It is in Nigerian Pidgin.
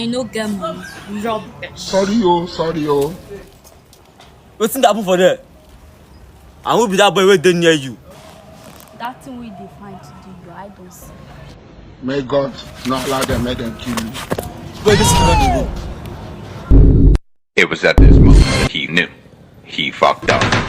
you no get money. Rubbish. Sorry, oh. What's that happen for there? I won't be that boy waiting near you. That thing we define to do you, I don't see. May God not allow them, make them kill you. Wait, this is not the It was at this moment that he knew he fucked up.